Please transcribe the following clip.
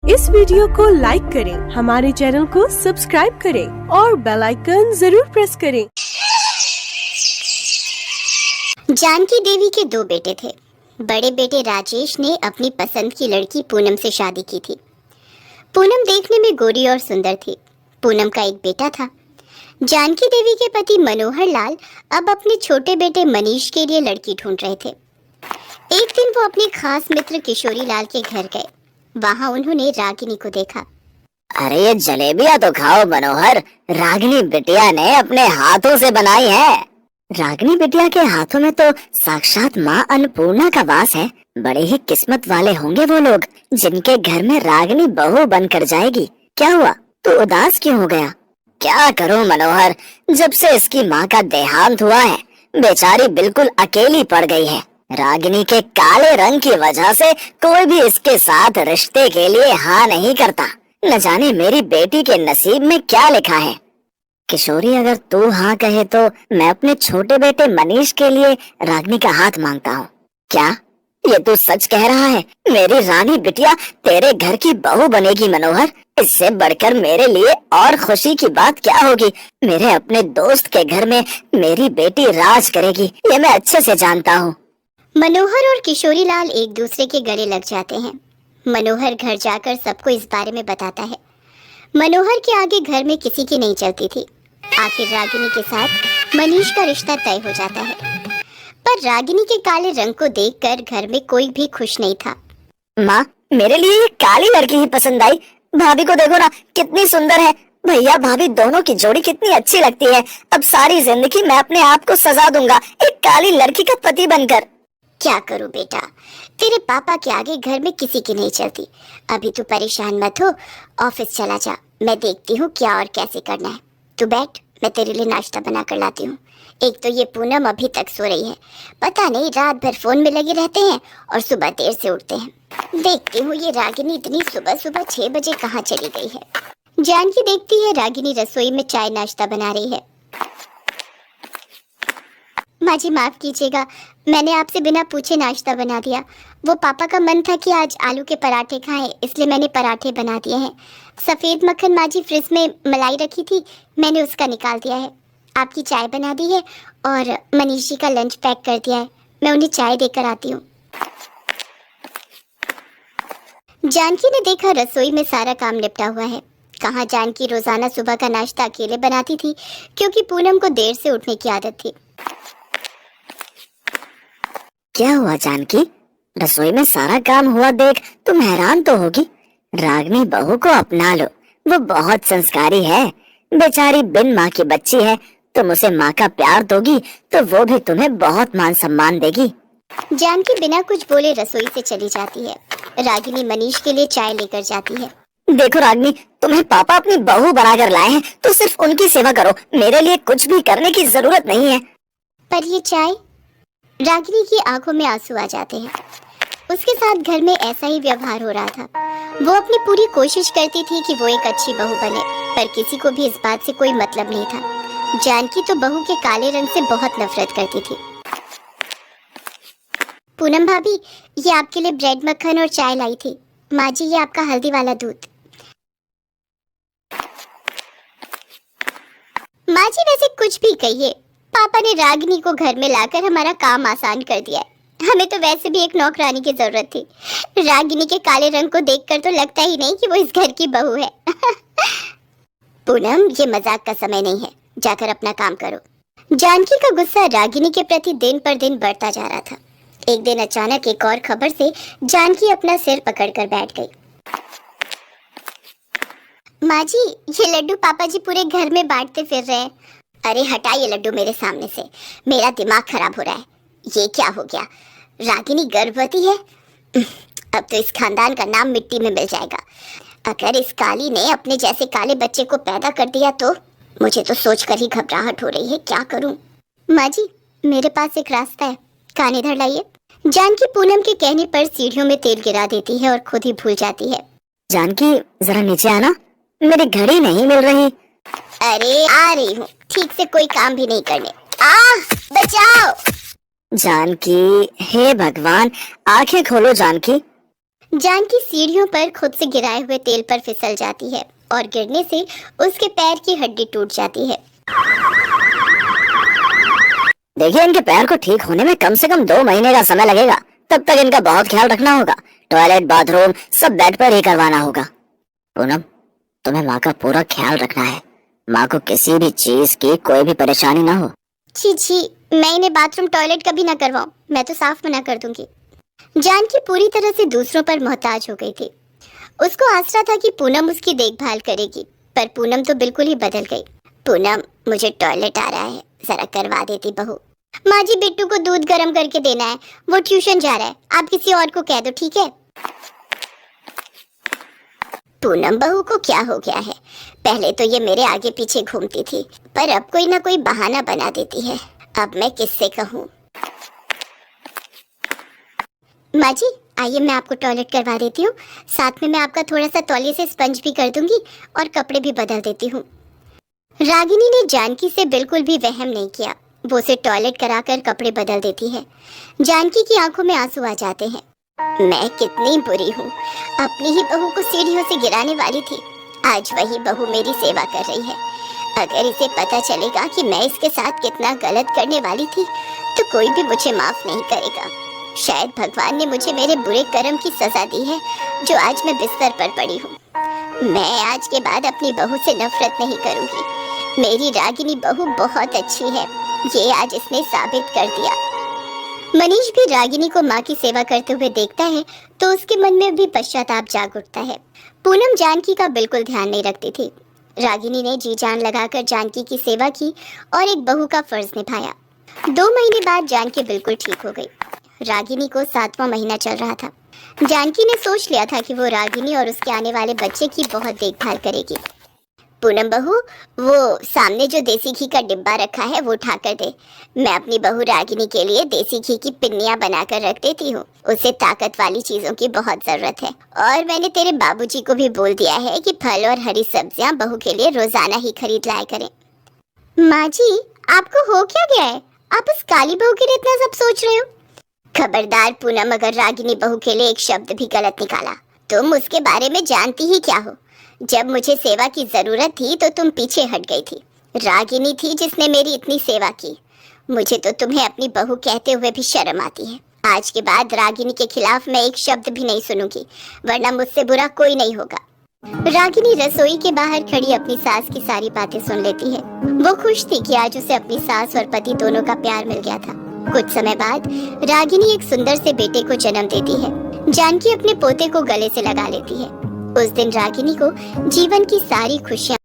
इस वीडियो को लाइक करें, हमारे चैनल को सब्सक्राइब करें और बेल आइकन जरूर प्रेस करें। जानकी देवी के दो बेटे थे। बड़े बेटे राजेश ने अपनी पसंद की लड़की पूनम से शादी की थी। पूनम देखने में गोरी और सुंदर थी। पूनम का एक बेटा था। जानकी देवी के पति मनोहर लाल अब अपने छोटे बेटे मनीष के लिए लड़की ढूंढ रहे थे। एक दिन वो अपने खास मित्र किशोरी लाल के घर गए। वहां उन्होंने रागिनी को देखा। अरे ये जलेबियां तो खाओ मनोहर, रागिनी बिटिया ने अपने हाथों से बनाई है। रागिनी बिटिया के हाथों में तो साक्षात माँ अन्नपूर्णा का वास है। बड़े ही किस्मत वाले होंगे वो लोग जिनके घर में रागिनी बहू बनकर जाएगी। क्या हुआ, तू उदास क्यों हो गया? क्या करूं मनोहर, जब से इसकी माँ का देहांत हुआ है बेचारी बिल्कुल अकेली पड़ गई है। रागिनी के काले रंग की वजह से कोई भी इसके साथ रिश्ते के लिए हाँ नहीं करता। न जाने मेरी बेटी के नसीब में क्या लिखा है। किशोरी, अगर तू हाँ कहे तो मैं अपने छोटे बेटे मनीष के लिए रागिनी का हाथ मांगता हूँ। क्या ये तू सच कह रहा है? मेरी रानी बिटिया तेरे घर की बहू बनेगी मनोहर। इससे बढ़कर मेरे लिए और खुशी की बात क्या होगी। मेरे अपने दोस्त के घर में मेरी बेटी राज करेगी, ये मैं अच्छे से जानता हूँ। मनोहर और किशोरी लाल एक दूसरे के गले लग जाते हैं। मनोहर घर जाकर सबको इस बारे में बताता है। मनोहर के आगे घर में किसी की नहीं चलती थी। आखिर रागिनी के साथ मनीष का रिश्ता तय हो जाता है। पर रागिनी के काले रंग को देखकर घर में कोई भी खुश नहीं था। माँ, मेरे लिए ये काली लड़की ही पसंद आई। भाभी को देखो ना, कितनी सुंदर है। भैया भाभी दोनों की जोड़ी कितनी अच्छी लगती है। अब सारी जिंदगी मैं अपने आप को सजा दूंगा एक काली लड़की का पति बनकर। क्या करूं बेटा, तेरे पापा के आगे घर में किसी की नहीं चलती। अभी तू परेशान मत हो, ऑफिस चला जा, मैं देखती हूँ क्या और कैसे करना है। तू बैठ, मैं तेरे लिए नाश्ता बना कर लाती हूँ। एक तो ये पूनम अभी तक सो रही है, पता नहीं रात भर फोन में लगे रहते हैं और सुबह देर से उठते हैं। देखती हूँ ये रागिनी इतनी सुबह सुबह 6 बजे कहाँ चली गई है। जानकी देखती है रागिनी रसोई में चाय नाश्ता बना रही है। माँ जी माफ कीजिएगा, मैंने आपसे बिना पूछे नाश्ता बना दिया। वो पापा का मन था कि आज आलू के पराठे खाएं, इसलिए मैंने पराठे बना दिए हैं। सफ़ेद मक्खन माँ जी फ्रिज में मलाई रखी थी, मैंने उसका निकाल दिया है। आपकी चाय बना दी है और मनीष जी का लंच पैक कर दिया है। मैं उन्हें चाय देकर आती हूँ। जानकी ने देखा रसोई में सारा काम निपटा हुआ है। कहाँ जानकी रोजाना सुबह का नाश्ता अकेले बनाती थी, क्योंकि पूनम को देर से उठने की आदत थी। क्या हुआ जानकी, रसोई में सारा काम हुआ देख तुम हैरान तो होगी। रागिनी बहू को अपना लो, वो बहुत संस्कारी है। बेचारी बिन माँ की बच्ची है, तुम उसे माँ का प्यार दोगी तो वो भी तुम्हें बहुत मान सम्मान देगी। जानकी बिना कुछ बोले रसोई से चली जाती है। रागिनी मनीष के लिए चाय लेकर जाती है। देखो रागिनी, तुम्हें पापा अपनी बहू बनाकर लाए हैं तो सिर्फ उनकी सेवा करो, मेरे लिए कुछ भी करने की जरूरत नहीं है। पर ये चाय, रागिनी की आंखों में आंसू आ जाते हैं। उसके साथ घर में ऐसा ही व्यवहार हो रहा था। वो अपनी पूरी कोशिश करती थी कि वो एक अच्छी बहू बने, पर किसी को भी इस बात से कोई मतलब नहीं था। जानकी तो बहू के काले रंग से बहुत नफरत करती थी। पूनम भाभी, ये आपके लिए ब्रेड मक्खन और चाय लाई थी। माँ जी, ये आपका हल्दी वाला दूध। माँ जी वैसे कुछ भी कहिए, पापा ने रागिनी को घर में लाकर हमारा काम आसान कर दिया है। हमें तो वैसे भी एक नौकरानी की जरूरत थी। रागिनी के काले रंग को देखकर तो लगता ही नहीं कि वो इस घर की बहू है। पूनम, ये मजाक का समय नहीं है, जाकर अपना काम करो। जानकी का गुस्सा रागिनी के प्रति दिन पर दिन बढ़ता जा रहा था। एक दिन अचानक एक और खबर से जानकी अपना सिर पकड़कर बैठ गई। माँ जी, ये लड्डू पापा जी पूरे घर में बांटते फिर रहे हैं। अरे हटाइए लड्डू मेरे सामने से, मेरा दिमाग खराब हो रहा है। ये क्या हो गया, रागिनी गर्भवती है? अब तो इस खानदान का नाम मिट्टी में मिल जाएगा। अगर इस काली ने अपने जैसे काले बच्चे को पैदा कर दिया तो मुझे तो सोचकर ही घबराहट हो रही है, क्या करूं? माँ जी, मेरे पास एक रास्ता है, कान इधर लाइए। जानकी पूनम के कहने पर सीढ़ियों में तेल गिरा देती है और खुद ही भूल जाती है। जानकी, जरा नीचे आना, मेरी घड़ी नहीं मिल रही। अरे आ रही हूँ, ठीक से कोई काम भी नहीं करने। बचाओ! जानकी, हे भगवान, आंखें खोलो जानकी। जानकी सीढ़ियों पर खुद से गिराए हुए तेल पर फिसल जाती है और गिरने से उसके पैर की हड्डी टूट जाती है। देखिए, इनके पैर को ठीक होने में कम से कम 2 महीने का समय लगेगा। तब तक इनका बहुत ख्याल रखना होगा। टॉयलेट, बाथरूम सब बेड पर ही करवाना होगा। पूनम, तुम्हें माँ का पूरा ख्याल रखना है। माँ को किसी भी चीज की कोई भी परेशानी ना हो। छी, मैं इन्हें बाथरूम टॉयलेट कभी ना करवाऊं। मैं तो साफ मना कर दूंगी। जानकी पूरी तरह से दूसरों पर मोहताज हो गई थी। उसको आसरा था कि पूनम उसकी देखभाल करेगी, पर पूनम तो बिल्कुल ही बदल गई। पूनम, मुझे टॉयलेट आ रहा है, जरा करवा देती बहू। माँ जी, बिट्टू को दूध गर्म करके देना है, वो ट्यूशन जा रहा है, आप किसी और को कह दो, ठीक है? पूनम बहू को क्या हो गया है? पहले तो ये मेरे आगे पीछे घूमती थी, पर अब कोई ना कोई बहाना बना देती है। अब मैं किससे कहूँ? माँ जी, आइए मैं आपको टॉयलेट करवा देती हूँ। साथ में मैं आपका थोड़ा सा तौलिए से स्पंज भी कर दूंगी और कपड़े भी बदल देती हूँ। रागिनी ने जानकी से बिल्कुल भी वहम नहीं किया। वो उसे टॉयलेट कराकर कपड़े बदल देती है। जानकी की आंखों में आंसू आ जाते हैं। मैं कितनी बुरी हूँ, अपनी ही बहू को सीढ़ियों से गिराने वाली थी। आज वही बहू मेरी सेवा कर रही है। अगर इसे पता चलेगा कि मैं इसके साथ कितना गलत करने वाली थी, तो कोई भी मुझे माफ नहीं करेगा। शायद भगवान ने मुझे मेरे बुरे कर्म की सजा दी है, जो आज मैं बिस्तर पर पड़ी हूँ। मैं आज के बाद अपनी बहू से नफरत नहीं करूँगी। मेरी रागिनी बहू बहुत अच्छी है, ये आज इसने साबित कर दिया। मनीष भी रागिनी को माँ की सेवा करते हुए देखता है तो उसके मन में भी पश्चाताप जाग उठता है। पूनम जानकी का बिल्कुल ध्यान नहीं रखती थी। रागिनी ने जी जान लगाकर जानकी की सेवा की और एक बहू का फर्ज निभाया। 2 महीने बाद जानकी बिल्कुल ठीक हो गई। रागिनी को 7वां महीना चल रहा था। जानकी ने सोच लिया था कि वो रागिनी और उसके आने वाले बच्चे की बहुत देखभाल करेगी। पूनम बहू, वो सामने जो देसी घी का डिब्बा रखा है वो उठा कर दे। मैं अपनी बहू रागिनी के लिए देसी घी की पिन्नियां बनाकर रख देती हूँ। उसे ताकत वाली चीजों की बहुत जरूरत है। और मैंने तेरे बाबूजी को भी बोल दिया है कि फल और हरी सब्जियां बहू के लिए रोजाना ही खरीद लाया करें। माँ जी, आपको हो क्या गया है? आप उस काली बहू के लिए इतना सब सोच रहे हो? खबरदार पूनम, अगर रागिनी बहू के लिए एक शब्द भी गलत निकाला, तुम उसके बारे में जानती ही क्या हो? जब मुझे सेवा की जरूरत थी तो तुम पीछे हट गई थी। रागिनी थी जिसने मेरी इतनी सेवा की। मुझे तो तुम्हें अपनी बहू कहते हुए भी शर्म आती है। आज के बाद रागिनी के खिलाफ मैं एक शब्द भी नहीं सुनूंगी, वरना मुझसे बुरा कोई नहीं होगा। रागिनी रसोई के बाहर खड़ी अपनी सास की सारी बातें सुन लेती है। वो खुश थी कि आज उसे अपनी सास और पति दोनों का प्यार मिल गया था। कुछ समय बाद रागिनी एक सुंदर से बेटे को जन्म देती है। जानकी अपने पोते को गले से लगा लेती है। उस दिन रागिनी को जीवन की सारी खुशियां